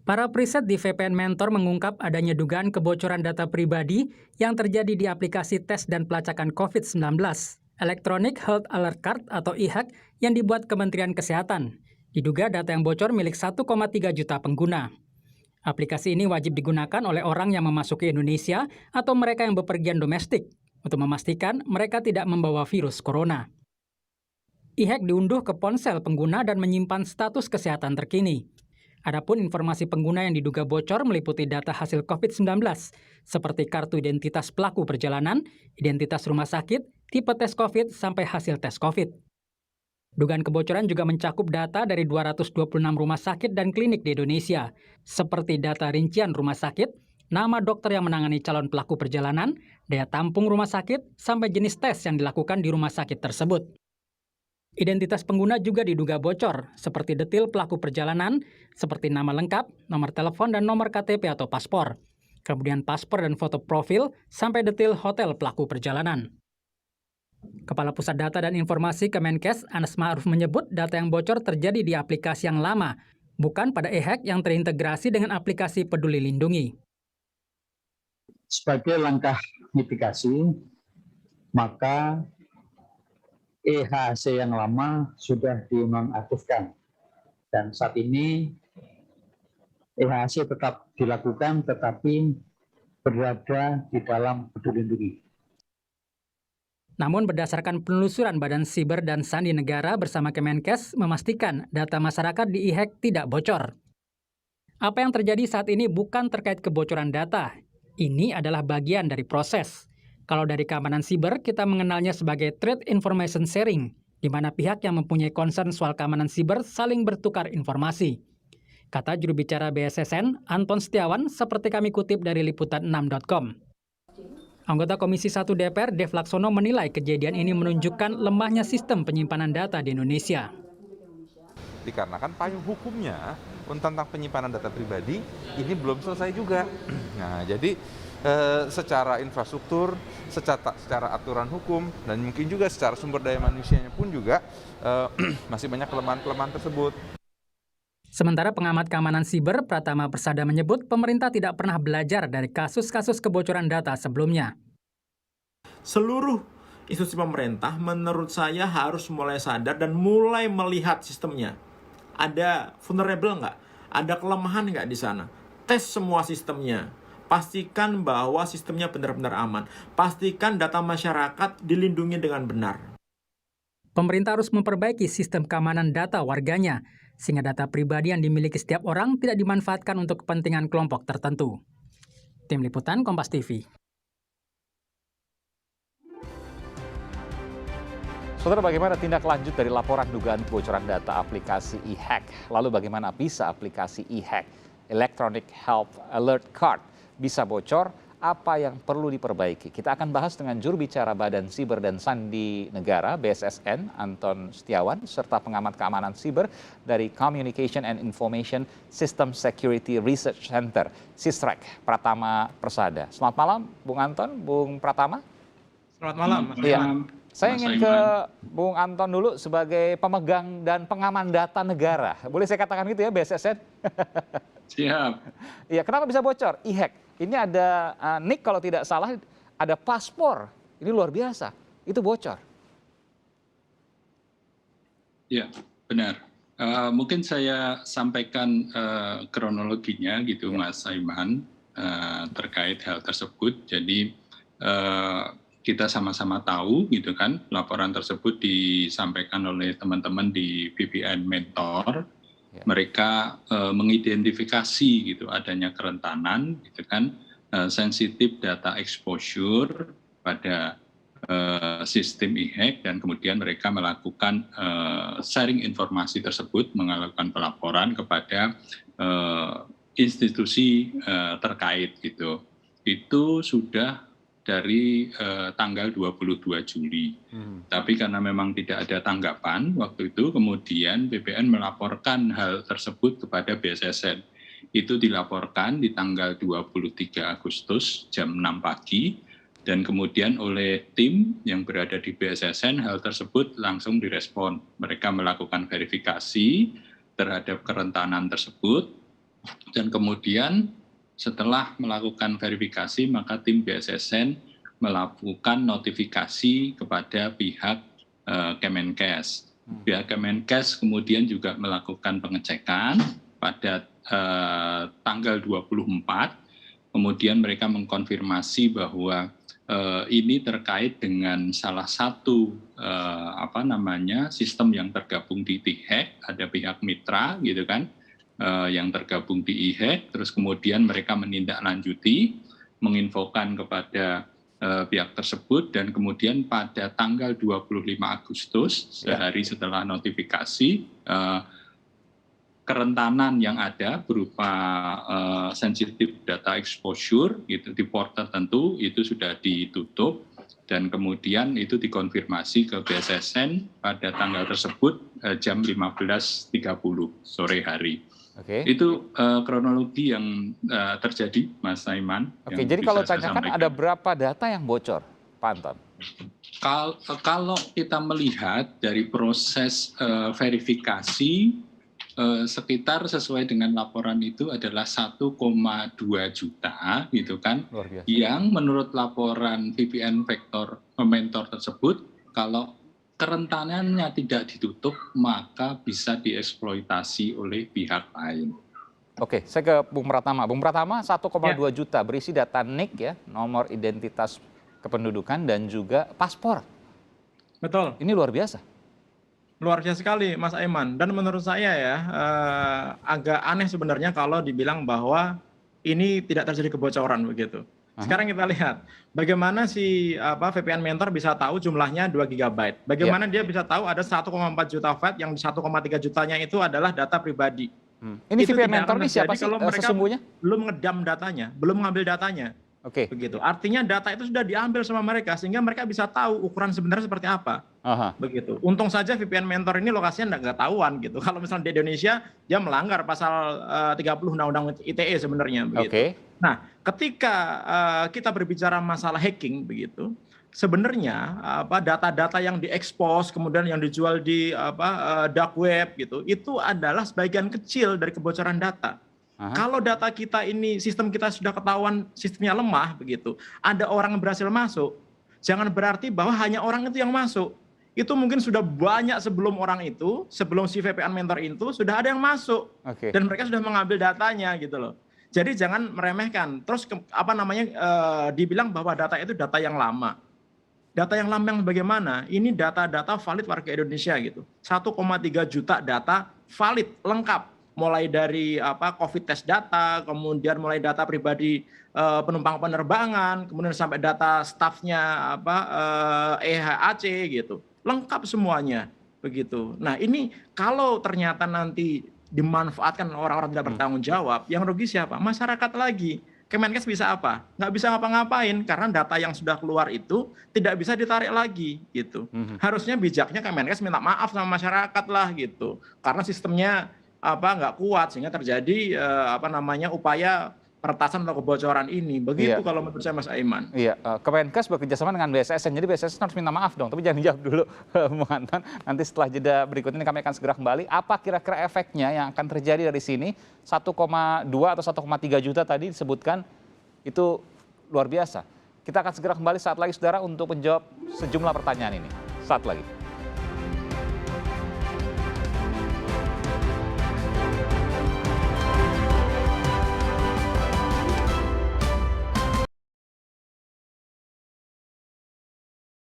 Para periset di VPN Mentor mengungkap adanya dugaan kebocoran data pribadi yang terjadi di aplikasi tes dan pelacakan COVID-19, Electronic Health Alert Card atau e-hack yang dibuat Kementerian Kesehatan. Diduga data yang bocor milik 1,3 juta pengguna. Aplikasi ini wajib digunakan oleh orang yang memasuki Indonesia atau mereka yang bepergian domestik untuk memastikan mereka tidak membawa virus corona. E-hack diunduh ke ponsel pengguna dan menyimpan status kesehatan terkini. Adapun informasi pengguna yang diduga bocor meliputi data hasil COVID-19, seperti kartu identitas pelaku perjalanan, identitas rumah sakit, tipe tes COVID, sampai hasil tes COVID. Dugaan kebocoran juga mencakup data dari 226 rumah sakit dan klinik di Indonesia, seperti data rincian rumah sakit, nama dokter yang menangani calon pelaku perjalanan, daya tampung rumah sakit, sampai jenis tes yang dilakukan di rumah sakit tersebut. Identitas pengguna juga diduga bocor, seperti detil pelaku perjalanan, seperti nama lengkap, nomor telepon, dan nomor KTP atau paspor. Kemudian paspor dan foto profil, sampai detil hotel pelaku perjalanan. Kepala Pusat Data dan Informasi Kemenkes, Anas Ma'ruf menyebut data yang bocor terjadi di aplikasi yang lama, bukan pada e-hack yang terintegrasi dengan aplikasi Peduli Lindungi. Sebagai langkah mitigasi, maka EHC yang lama sudah dinonaktifkan dan saat ini EHC tetap dilakukan tetapi berada di dalam Peduli Lindungi. Namun berdasarkan penelusuran Badan Siber dan Sandi Negara bersama Kemenkes memastikan data masyarakat di e-hack tidak bocor. Apa yang terjadi saat ini bukan terkait kebocoran data. Ini adalah bagian dari proses. Kalau dari keamanan siber, kita mengenalnya sebagai Threat Information Sharing, di mana pihak yang mempunyai concern soal keamanan siber saling bertukar informasi. Kata juru bicara BSSN, Anton Setiawan, seperti kami kutip dari liputan6.com. Anggota Komisi 1 DPR, Dev Laksono, menilai kejadian ini menunjukkan lemahnya sistem penyimpanan data di Indonesia. Dikarenakan payung hukumnya tentang penyimpanan data pribadi ini belum selesai juga. Nah, jadi secara infrastruktur, secara aturan hukum, dan mungkin juga secara sumber daya manusianya pun juga masih banyak kelemahan-kelemahan tersebut. Sementara pengamat keamanan siber Pratama Persada menyebut pemerintah tidak pernah belajar dari kasus-kasus kebocoran data sebelumnya. Seluruh institusi pemerintah menurut saya harus mulai sadar dan mulai melihat sistemnya. Ada vulnerable nggak? Ada kelemahan nggak di sana? Tes semua sistemnya. Pastikan bahwa sistemnya benar-benar aman. Pastikan data masyarakat dilindungi dengan benar. Pemerintah harus memperbaiki sistem keamanan data warganya, sehingga data pribadi yang dimiliki setiap orang tidak dimanfaatkan untuk kepentingan kelompok tertentu. Tim Liputan Kompas TV. Saudara, bagaimana tindak lanjut dari laporan dugaan kebocoran data aplikasi e-hack? Lalu bagaimana bisa aplikasi e-hack Electronic Health Alert Card bisa bocor? Apa yang perlu diperbaiki? Kita akan bahas dengan juru bicara Badan Siber dan Sandi Negara BSSN, Anton Setiawan, serta pengamat keamanan siber dari Communication and Information System Security Research Center, SISREC, Pratama Persada. Selamat malam, Bung Anton, Bung Pratama. Selamat malam, Mas. Iya. Saya ingin ke Bung Anton dulu sebagai pemegang dan pengaman data negara. Boleh saya katakan gitu ya, BSSN? Siap. Iya, kenapa bisa bocor? E-hack. Ini ada nick kalau tidak salah, ada paspor. Ini luar biasa. Itu bocor. Ya, benar. Mungkin saya sampaikan kronologinya gitu, ya, Mas Saiman, terkait hal tersebut. Jadi kita sama-sama tahu gitu kan, laporan tersebut disampaikan oleh teman-teman di VPN Mentor. Ya. Mereka mengidentifikasi gitu adanya kerentanan gitu kan, sensitif data exposure pada sistem e-hack, dan kemudian mereka melakukan sharing informasi tersebut, melakukan pelaporan kepada institusi terkait gitu. Itu sudah dari tanggal 22 Juli. Tapi karena memang tidak ada tanggapan waktu itu, kemudian BPN melaporkan hal tersebut kepada BSSN. Itu dilaporkan di tanggal 23 Agustus jam 6 pagi, dan kemudian oleh tim yang berada di BSSN hal tersebut langsung direspon. Mereka melakukan verifikasi terhadap kerentanan tersebut, Dan kemudian setelah melakukan verifikasi, maka tim BSSN melakukan notifikasi kepada pihak Kemenkes. Pihak Kemenkes kemudian juga melakukan pengecekan pada tanggal 24, kemudian mereka mengkonfirmasi bahwa ini terkait dengan salah satu sistem yang tergabung di IHEC, ada pihak mitra gitu kan, yang tergabung di IHEC, terus kemudian mereka menindaklanjuti, menginfokan kepada pihak tersebut, dan kemudian pada tanggal 25 Agustus, sehari setelah notifikasi, kerentanan yang ada berupa sensitive data exposure gitu, di port tertentu itu sudah ditutup, dan kemudian itu dikonfirmasi ke BSSN pada tanggal tersebut jam 15.30 sore hari. Itu kronologi yang terjadi, Mas Saiman. Jadi kalau tanyakan ada berapa data yang bocor, Pak Anton? Kalau kita melihat dari proses verifikasi, sekitar sesuai dengan laporan itu adalah 1,2 juta gitu kan, yang menurut laporan VPN mentor tersebut, kalau kerentanannya tidak ditutup, maka bisa dieksploitasi oleh pihak lain. Oke, saya ke Bung Pratama. Bung Pratama, 1,2 juta berisi data NIK ya, nomor identitas kependudukan dan juga paspor. Betul. Ini luar biasa. Luar biasa sekali, Mas Aiman. Dan menurut saya ya, agak aneh sebenarnya kalau dibilang bahwa ini tidak terjadi kebocoran begitu. Sekarang kita lihat bagaimana si VPN Mentor bisa tahu jumlahnya 2 GB. Bagaimana dia bisa tahu ada 1,4 juta file yang 1,3 jutanya itu adalah data pribadi. Ini itu VPN Mentor ini siapa sih kalau mereka sesungguhnya? belum ngedam datanya, belum mengambil datanya. Begitu. Artinya data itu sudah diambil sama mereka sehingga mereka bisa tahu ukuran sebenarnya seperti apa. Begitu. Untung saja VPN Mentor ini lokasinya nggak ketahuan gitu. Kalau misalnya di Indonesia dia melanggar pasal 30 Undang-Undang ITE sebenarnya begitu. Nah, ketika kita berbicara masalah hacking begitu, sebenarnya data-data yang diekspos kemudian yang dijual di dark web gitu, itu adalah sebagian kecil dari kebocoran data. Kalau data kita ini, sistem kita sudah ketahuan sistemnya lemah begitu, ada orang yang berhasil masuk, jangan berarti bahwa hanya orang itu yang masuk. Itu mungkin sudah banyak sebelum orang itu, sebelum si VPN Mentor itu sudah ada yang masuk, dan mereka sudah mengambil datanya gitu loh. Jadi jangan meremehkan. Terus dibilang bahwa data itu data yang lama. Data yang lama yang bagaimana? Ini data-data valid warga Indonesia gitu. 1,3 juta data valid lengkap. Mulai dari COVID test data, kemudian mulai data pribadi penumpang penerbangan, kemudian sampai data stafnya EHAC gitu. Lengkap semuanya begitu. Nah, ini kalau ternyata nanti dimanfaatkan orang-orang tidak bertanggung jawab, yang rugi siapa? Masyarakat lagi. Kemenkes bisa apa? Nggak bisa ngapa-ngapain karena data yang sudah keluar itu tidak bisa ditarik lagi gitu. Harusnya bijaknya Kemenkes minta maaf sama masyarakat lah gitu. Karena sistemnya nggak kuat sehingga terjadi upaya peretasan atau kebocoran ini. Begitu kalau menurut saya, Mas Aiman. Iya, Kemenkes bekerjasama dengan BSSN, jadi BSSN harus minta maaf dong. Tapi jangan dijawab dulu, Bung Anton. Nanti setelah jeda berikut ini kami akan segera kembali. Apa kira-kira efeknya yang akan terjadi dari sini? 1,2 atau 1,3 juta tadi disebutkan, itu luar biasa. Kita akan segera kembali saat lagi, saudara, untuk menjawab sejumlah pertanyaan ini. Saat lagi.